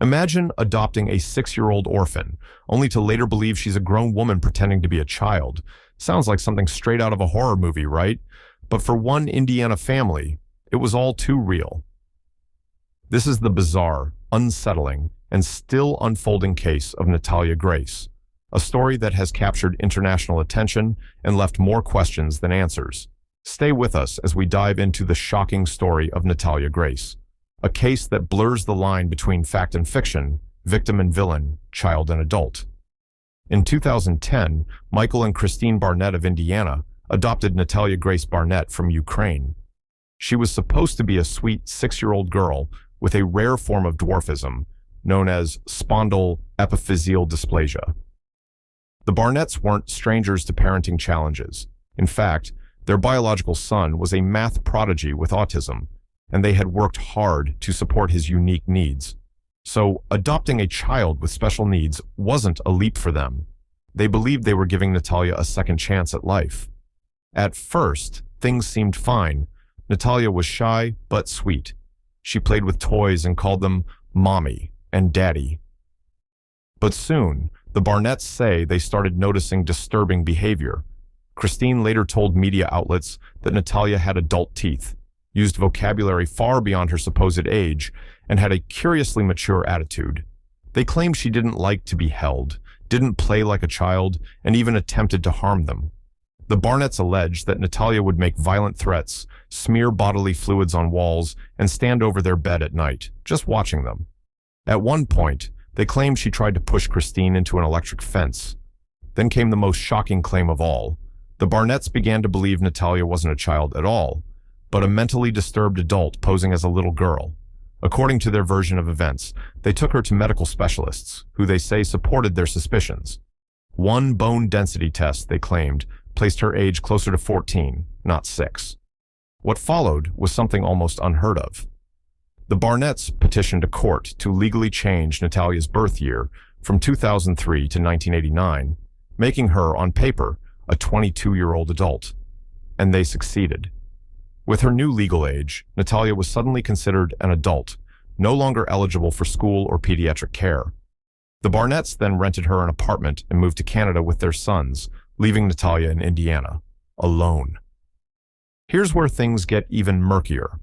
Imagine adopting a 6-year-old orphan, only to later believe she's a grown woman pretending to be a child. Sounds like something straight out of a horror movie, right? But for one Indiana family, it was all too real. This is the bizarre, unsettling, and still unfolding case of Natalia Grace, a story that has captured international attention and left more questions than answers. Stay with us as we dive into the shocking story of Natalia Grace, a case that blurs the line between fact and fiction, victim and villain, child and adult. In 2010, Michael and Christine Barnett of Indiana adopted Natalia Grace Barnett from Ukraine. She was supposed to be a sweet 6-year-old girl with a rare form of dwarfism known as spondyle epiphyseal dysplasia. The Barnetts weren't strangers to parenting challenges. In fact, their biological son was a math prodigy with autism, and they had worked hard to support his unique needs. So, adopting a child with special needs wasn't a leap for them. They believed they were giving Natalia a second chance at life. At first, things seemed fine. Natalia was shy but sweet. She played with toys and called them Mommy and Daddy. But soon, the Barnetts say they started noticing disturbing behavior. Christine later told media outlets that Natalia had adult teeth, used vocabulary far beyond her supposed age, and had a curiously mature attitude. They claimed she didn't like to be held, didn't play like a child, and even attempted to harm them. The Barnetts alleged that Natalia would make violent threats, smear bodily fluids on walls, and stand over their bed at night, just watching them. At one point, they claimed she tried to push Christine into an electric fence. Then came the most shocking claim of all. The Barnetts began to believe Natalia wasn't a child at all, but a mentally disturbed adult posing as a little girl. According to their version of events, they took her to medical specialists, who they say supported their suspicions. One bone density test, they claimed, placed her age closer to 14, not 6. What followed was something almost unheard of. The Barnetts petitioned a court to legally change Natalia's birth year from 2003 to 1989, making her, on paper, a 22-year-old adult. And they succeeded. With her new legal age, Natalia was suddenly considered an adult, no longer eligible for school or pediatric care. The Barnetts then rented her an apartment and moved to Canada with their sons, leaving Natalia in Indiana, alone. Here's where things get even murkier.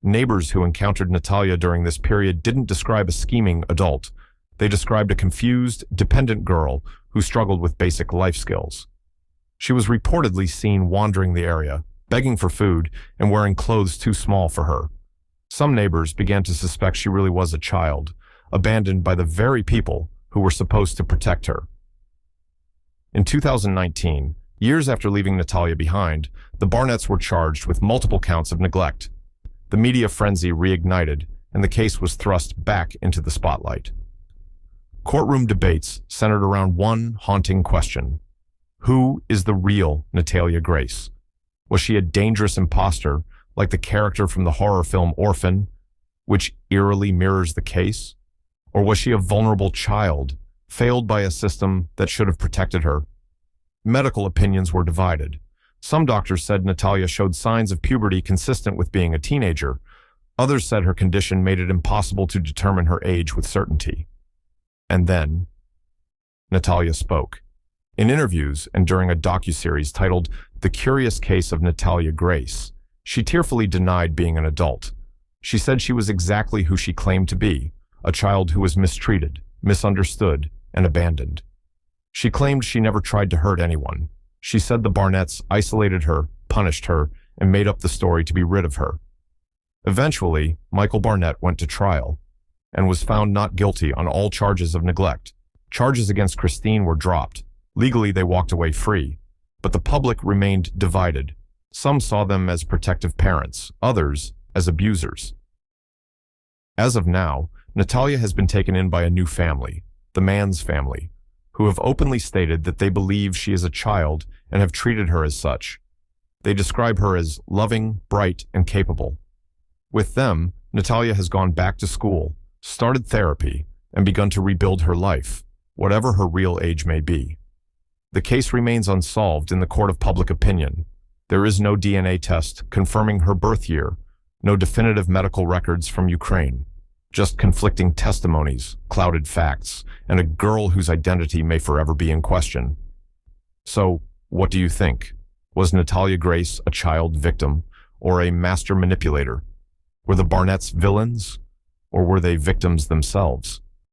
Neighbors who encountered Natalia during this period didn't describe a scheming adult. They described a confused, dependent girl who struggled with basic life skills. She was reportedly seen wandering the area, begging for food, and wearing clothes too small for her. Some neighbors began to suspect she really was a child, abandoned by the very people who were supposed to protect her. In 2019, years after leaving Natalia behind, the Barnetts were charged with multiple counts of neglect. The media frenzy reignited, and the case was thrust back into the spotlight. Courtroom debates centered around one haunting question. Who is the real Natalia Grace? Was she a dangerous imposter, like the character from the horror film Orphan, which eerily mirrors the case? Or was she a vulnerable child, failed by a system that should have protected her? Medical opinions were divided. Some doctors said Natalia showed signs of puberty consistent with being a teenager. Others said her condition made it impossible to determine her age with certainty. And then, Natalia spoke. In interviews and during a docuseries titled The Curious Case of Natalia Grace, she tearfully denied being an adult. She said she was exactly who she claimed to be, a child who was mistreated, misunderstood, and abandoned. She claimed she never tried to hurt anyone. She said the Barnetts isolated her, punished her, and made up the story to be rid of her. Eventually, Michael Barnett went to trial and was found not guilty on all charges of neglect. Charges against Christine were dropped. Legally, they walked away free, but the public remained divided. Some saw them as protective parents, others as abusers. As of now, Natalia has been taken in by a new family, the Manns family, who have openly stated that they believe she is a child and have treated her as such. They describe her as loving, bright, and capable. With them, Natalia has gone back to school, started therapy, and begun to rebuild her life, whatever her real age may be. The case remains unsolved in the court of public opinion. There is no DNA test confirming her birth year, no definitive medical records from Ukraine. Just conflicting testimonies, clouded facts, and a girl whose identity may forever be in question. So, what do you think? Was Natalia Grace a child victim or a master manipulator? Were the Barnetts villains, or were they victims themselves?